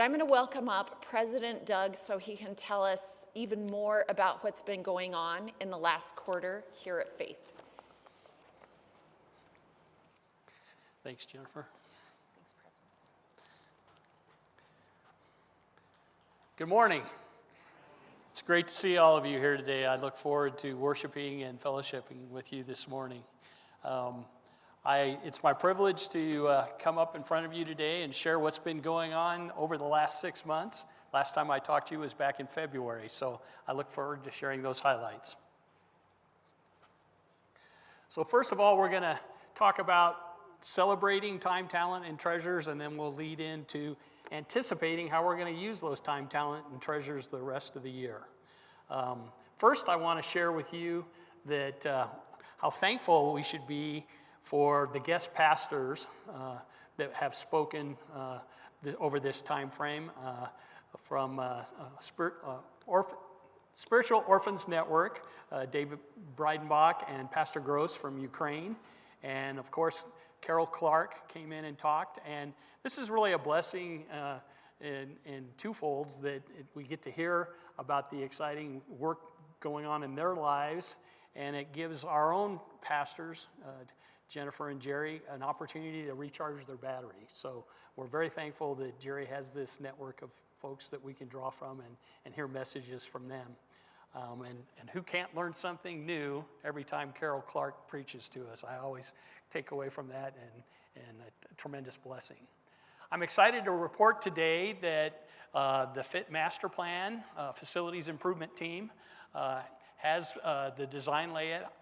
I'm going to welcome up President Doug so he can tell us even more about what's been going on in the last quarter here at Faith. Thanks, Jennifer. Thanks, President. Good morning. It's great to see all of you here today. I look forward to worshiping and fellowshipping with you this morning. It's my privilege to come up in front of you today and share what's been going on over the last 6 months. Last time I talked to you was back in February, so I look forward to sharing those highlights. So first of all, we're going to talk about celebrating time, talent, and treasures, and then we'll lead into anticipating how we're going to use those time, talent, and treasures the rest of the year. First, I want to share with you that how thankful we should be for the guest pastors that have spoken over this time frame from Spiritual Orphans Network, David Breidenbach and Pastor Gross from Ukraine, and of course Carol Clark came in and talked, and this is really a blessing in twofolds that we get to hear about the exciting work going on in their lives, and it gives our own pastors, Jennifer and Jerry, an opportunity to recharge their battery. So we're very thankful that Jerry has this network of folks that we can draw from and hear messages from them. And who can't learn something new every time Carol Clark preaches to us? I always take away from that and a tremendous blessing. I'm excited to report today that the FIT Master Plan Facilities Improvement Team has the design layout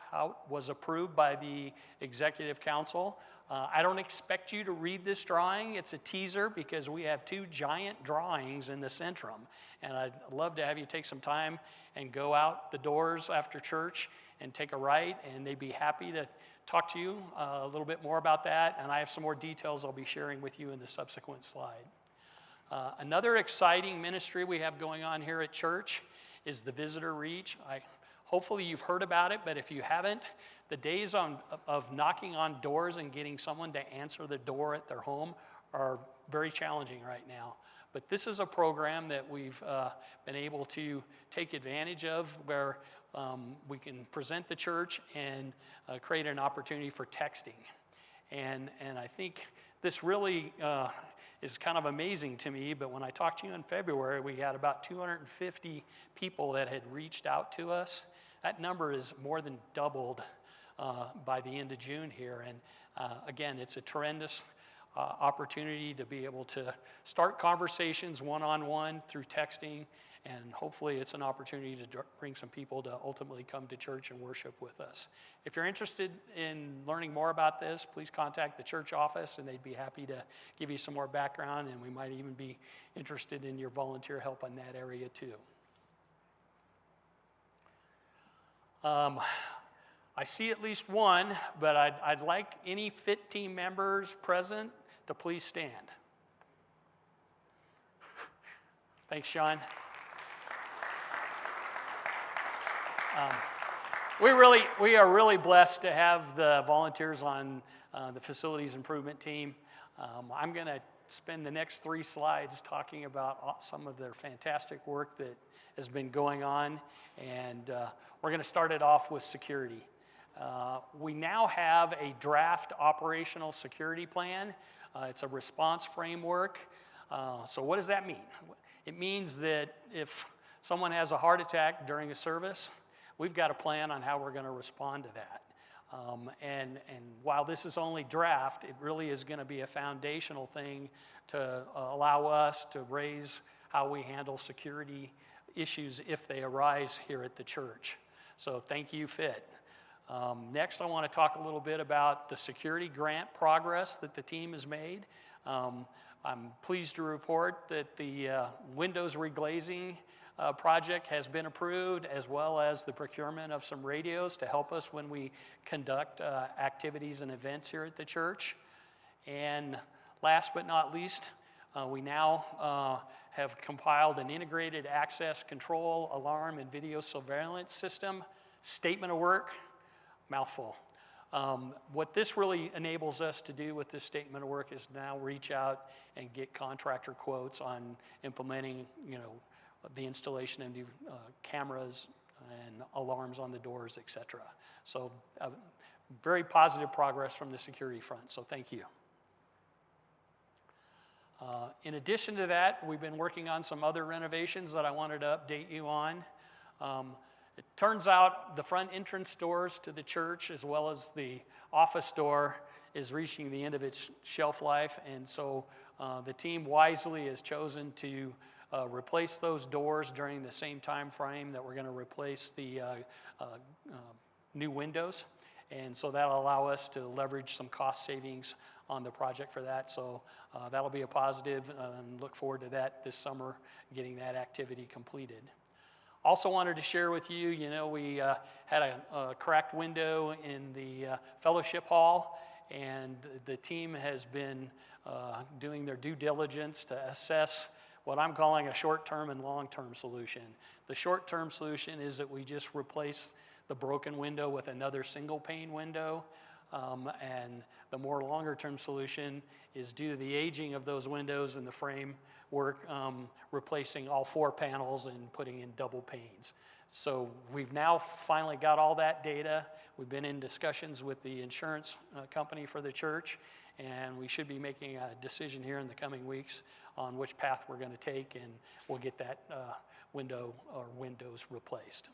was approved by the Executive Council. I don't expect you to read this drawing. It's a teaser because we have 2 giant drawings in the Centrum. And I'd love to have you take some time and go out the doors after church and take a right, and they'd be happy to talk to you a little bit more about that. And I have some more details I'll be sharing with you in the subsequent slide. Another exciting ministry we have going on here at church is the Visitor Reach. Hopefully you've heard about it, but if you haven't, the days of knocking on doors and getting someone to answer the door at their home are very challenging right now. But this is a program that we've been able to take advantage of where we can present the church and create an opportunity for texting. And I think this really is kind of amazing to me, but when I talked to you in February, we had about 250 people that had reached out to us. That number is more than doubled by the end of June here. And again, it's a tremendous opportunity to be able to start conversations one-on-one through texting, and hopefully it's an opportunity to bring some people to ultimately come to church and worship with us. If you're interested in learning more about this, please contact the church office, and they'd be happy to give you some more background, and we might even be interested in your volunteer help in that area too. I see at least one, but I'd like any FIT team members present to please stand. Thanks, Sean. We are really blessed to have the volunteers on the facilities improvement team. I'm going to spend the next 3 slides talking about some of their fantastic work that has been going on, and we're going to start it off with security. We now have a draft operational security plan. It's a response framework. So what does that mean? It means that if someone has a heart attack during a service, we've got a plan on how we're going to respond to that. And while this is only draft, it really is going to be a foundational thing to allow us to raise how we handle security issues if they arise here at the church. So thank you, FIT. Next, I want to talk a little bit about the security grant progress that the team has made. I'm pleased to report that the windows reglazing project has been approved, as well as the procurement of some radios to help us when we conduct activities and events here at the church. And last but not least, we now have compiled an integrated access control, alarm, and video surveillance system. Statement of work, mouthful. What this really enables us to do with this statement of work is now reach out and get contractor quotes on implementing, the installation of new cameras and alarms on the doors, et cetera. So very positive progress from the security front, so thank you. In addition to that, we've been working on some other renovations that I wanted to update you on. It turns out the front entrance doors to the church, as well as the office door, is reaching the end of its shelf life, and so the team wisely has chosen to replace those doors during the same time frame that we're going to replace the new windows, and so that'll allow us to leverage some cost savings on the project for that. So that'll be a positive, and look forward to that this summer, getting that activity completed. Also wanted to share with you, we had a cracked window in the fellowship hall, and the team has been doing their due diligence to assess what I'm calling a short-term and long-term solution. The short-term solution is that we just replace the broken window with another single-pane window, and the more longer-term solution is, due to the aging of those windows and the framework, replacing all 4 panels and putting in double panes. So we've now finally got all that data. We've been in discussions with the insurance company for the church, and we should be making a decision here in the coming weeks on which path we're going to take, and we'll get that window or windows replaced.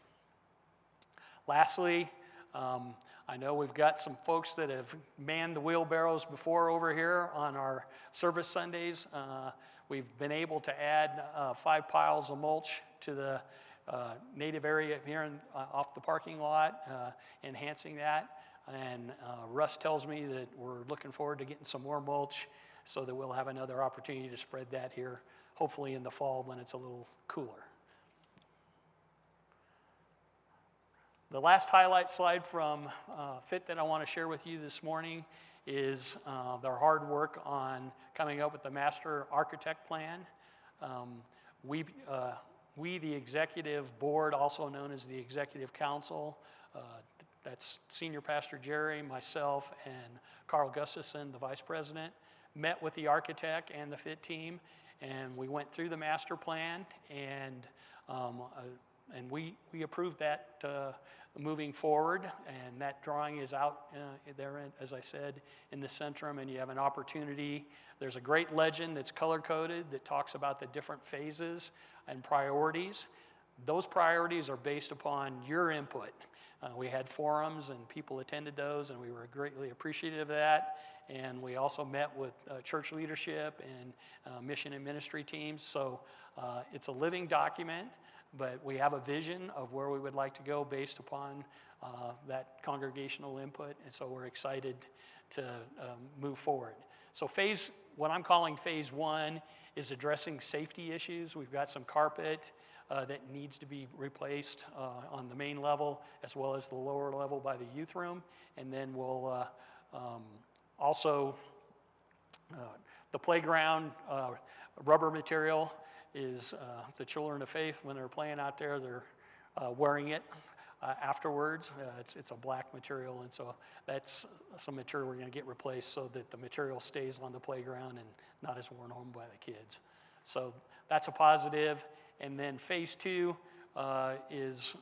Lastly, I know we've got some folks that have manned the wheelbarrows before over here on our service Sundays. We've been able to add 5 piles of mulch to the native area here off the parking lot, enhancing that. And Russ tells me that we're looking forward to getting some more mulch so that we'll have another opportunity to spread that here, hopefully in the fall when it's a little cooler. The last highlight slide from FIT that I want to share with you this morning is their hard work on coming up with the master architect plan. We, the executive board, also known as the executive council, that's Senior Pastor Jerry, myself, and Carl Gustafson, the vice president, met with the architect and the FIT team, and we went through the master plan, and we approved that moving forward, and that drawing is out there, as I said, in the Centrum, and you have an opportunity. There's a great legend that's color-coded that talks about the different phases and priorities. Those priorities are based upon your input. We had forums and people attended those, and we were greatly appreciative of that. And we also met with church leadership and mission and ministry teams. So it's a living document, but we have a vision of where we would like to go based upon that congregational input. And so we're excited to move forward. So what I'm calling phase 1 is addressing safety issues. We've got some carpet that needs to be replaced on the main level, as well as the lower level by the youth room. And then we'll also, the playground rubber material is the children of faith, when they're playing out there, they're wearing it afterwards. It's a black material, and so that's some material we're going to get replaced so that the material stays on the playground and not as worn home by the kids. So that's a positive. And then phase 2 is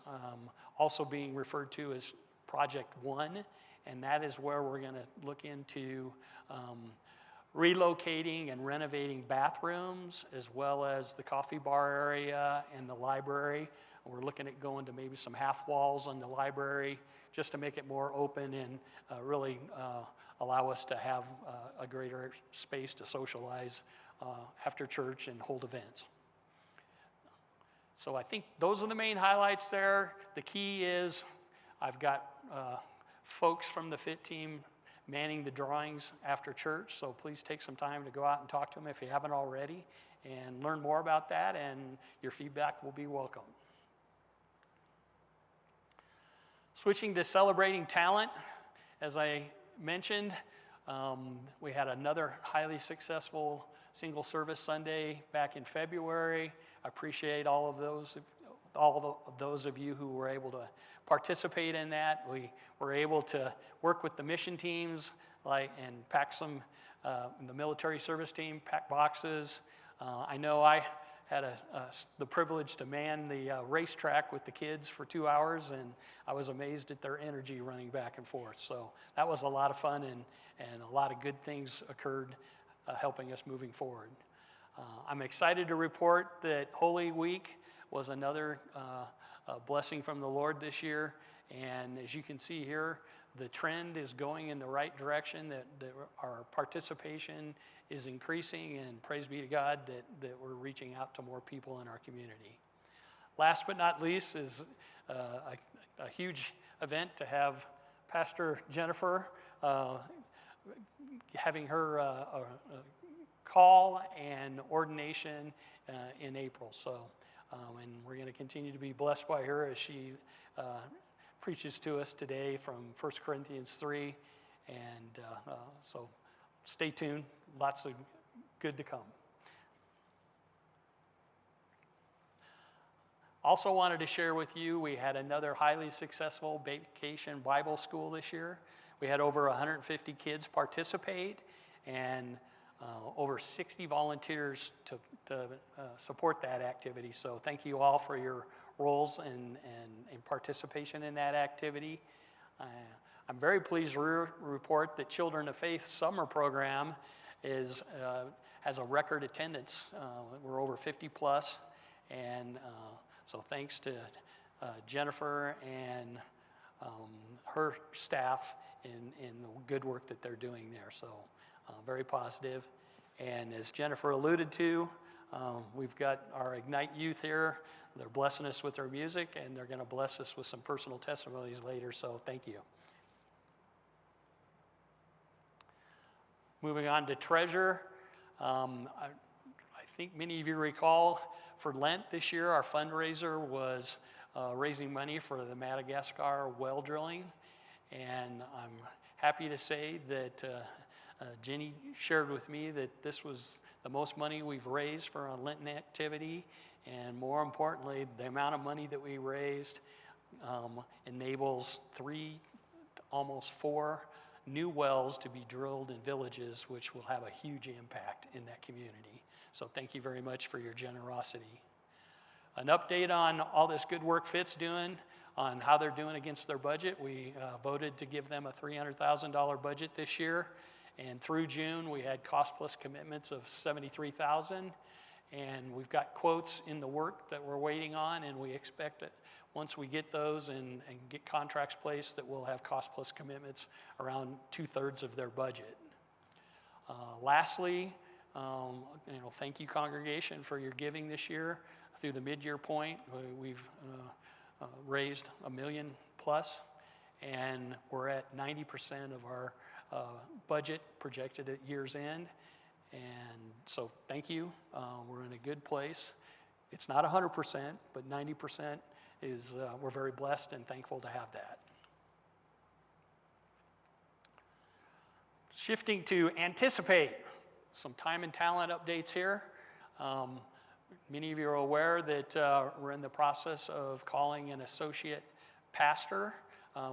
also being referred to as Project 1, and that is where we're going to look into relocating and renovating bathrooms, as well as the coffee bar area and the library. We're looking at going to maybe some half walls on the library just to make it more open and really allow us to have a greater space to socialize after church and hold events. So I think those are the main highlights there. The key is I've got folks from the FIT team manning the drawings after church, so please take some time to go out and talk to them if you haven't already and learn more about that, and your feedback will be welcome. Switching to celebrating talent, as I mentioned, we had another highly successful single service Sunday back in February. I appreciate all of those those of you who were able to participate in that. We were able to work with the mission teams and pack the military service team, pack boxes. I know I had the privilege to man the racetrack with the kids for 2 hours, and I was amazed at their energy running back and forth. So that was a lot of fun, and a lot of good things occurred helping us moving forward. I'm excited to report that Holy Week was another blessing from the Lord this year, and as you can see here, the trend is going in the right direction, that our participation is increasing, and praise be to God that we're reaching out to more people in our community. Last but not least is a huge event to have Pastor Jennifer having her call and ordination in April. So, and we're going to continue to be blessed by her as she preaches to us today from 1 Corinthians 3. And so stay tuned. Lots of good to come. Also wanted to share with you, we had another highly successful vacation Bible school this year. We had over 150 kids participate, and over 60 volunteers to support that activity. So thank you all for your roles and participation in that activity. I'm very pleased to report that Children of Faith summer program has a record attendance. We're over 50 plus, and so thanks to Jennifer and her staff in the good work that they're doing there. So very positive. And as Jennifer alluded to, we've got our Ignite youth here. They're blessing us with their music, and they're going to bless us with some personal testimonies later, so thank you. Moving on to Treasure. I think many of you recall for Lent this year, our fundraiser was raising money for the Madagascar well drilling, and I'm happy to say that Jenny shared with me that this was the most money we've raised for a Lenten activity, and more importantly, the amount of money that we raised enables 3, almost 4 new wells to be drilled in villages, which will have a huge impact in that community. So thank you very much for your generosity. An update on all this good work FIT's doing, on how they're doing against their budget. We voted to give them a $300,000 budget this year, and through June we had cost plus commitments of $73,000, and we've got quotes in the work that we're waiting on, and we expect that once we get those and get contracts placed, that we'll have cost plus commitments around 2/3 of their budget. Lastly, thank you, congregation, for your giving this year. Through the mid-year point, we've raised $1 million plus, and we're at 90% of our budget projected at year's end. And so thank you. We're in a good place. It's not 100%, but 90% is, we're very blessed and thankful to have that. Shifting to Anticipate, some time and talent updates here. Many of you are aware that we're in the process of calling an associate pastor.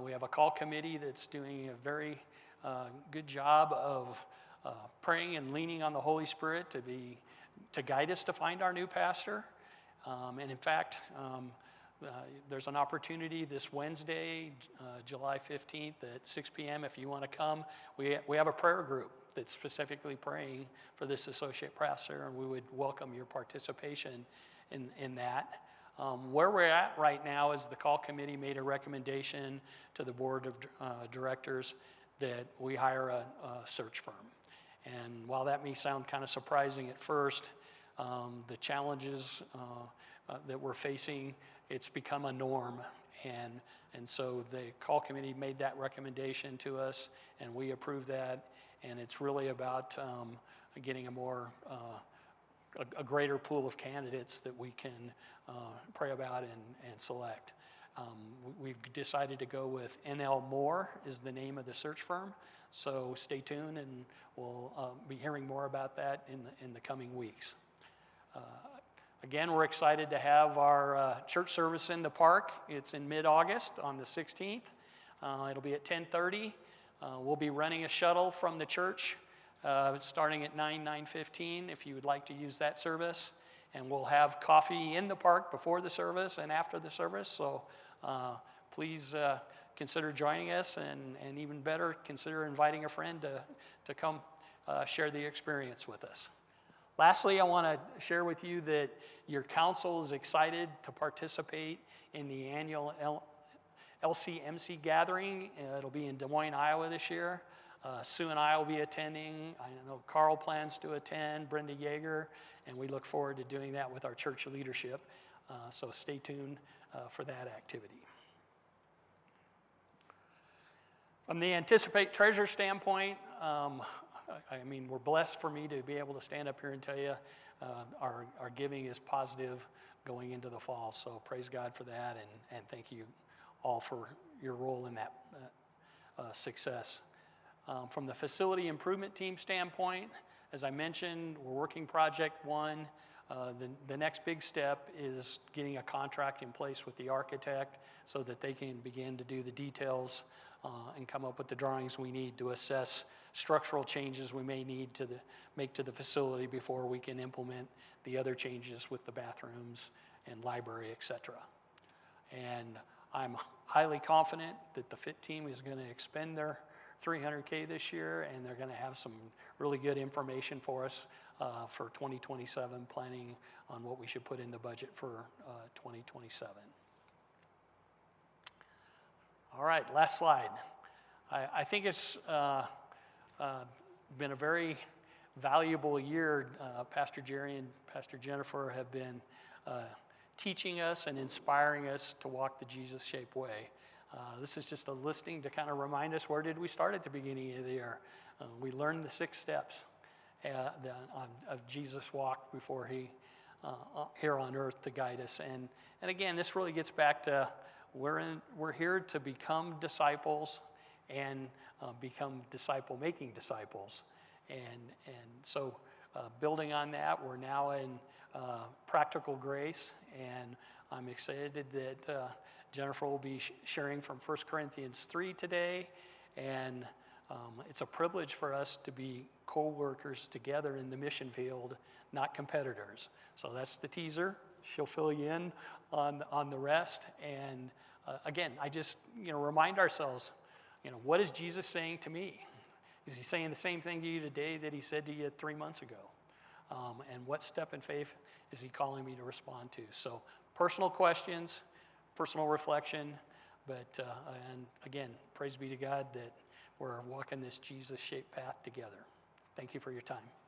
We have a call committee that's doing a very good job of praying and leaning on the Holy Spirit to guide us to find our new pastor. And in fact, there's an opportunity this Wednesday, July 15th at 6 p.m. If you want to come. We have a prayer group that's specifically praying for this associate pastor, and we would welcome your participation in that. Where we're at right now is the call committee made a recommendation to the board of directors that we hire a search firm. And while that may sound kind of surprising at first, the challenges that we're facing, it's become a norm. And so the call committee made that recommendation to us, and we approved that. And it's really about getting a greater pool of candidates that we can pray about and select. We've decided to go with NL Moore is the name of the search firm. So stay tuned, and we'll be hearing more about that in the coming weeks. Again, we're excited to have our church service in the park. It's in mid-August on the 16th. It'll be at 10:30. We'll be running a shuttle from the church starting at 9:15 if you would like to use that service. And we'll have coffee in the park before the service and after the service. So please consider joining us, and even better, consider inviting a friend to come share the experience with us. Lastly, I want to share with you that your council is excited to participate in the annual LCMC gathering. It'll be in Des Moines, Iowa this year. Sue and I will be attending. I know Carl plans to attend, Brenda Yeager, and we look forward to doing that with our church leadership. So stay tuned for that activity. From the Anticipate Treasure standpoint, I mean, we're blessed for me to be able to stand up here and tell you our giving is positive going into the fall. So praise God for that, and thank you all for your role in that success. From the facility improvement team standpoint, as I mentioned, we're working Project 1. The next big step is getting a contract in place with the architect so that they can begin to do the details and come up with the drawings we need to assess structural changes we may need to make to the facility before we can implement the other changes with the bathrooms and library, etc. And I'm highly confident that the FIT team is going to expend their $300K this year, and they're going to have some really good information for us for 2027, planning on what we should put in the budget for 2027. All right, last slide. I think it's been a very valuable year. Pastor Jerry and Pastor Jennifer have been teaching us and inspiring us to walk the Jesus-shaped way. This is just a listing to kind of remind us, where did we start at the beginning of the year? We learned the 6 steps of Jesus' walk before he here on earth to guide us. And again, this really gets back to we're here to become disciples and become disciple-making disciples. And so building on that, we're now in practical grace, and I'm excited that Jennifer will be sharing from 1 Corinthians 3 today, and it's a privilege for us to be co-workers together in the mission field, not competitors. So that's the teaser. She'll fill you in on the rest. And again, I just remind ourselves, what is Jesus saying to me? Is he saying the same thing to you today that he said to you 3 months ago? And what step in faith is he calling me to respond to? So personal questions, personal reflection, but and again, praise be to God that we're walking this Jesus-shaped path together. Thank you for your time.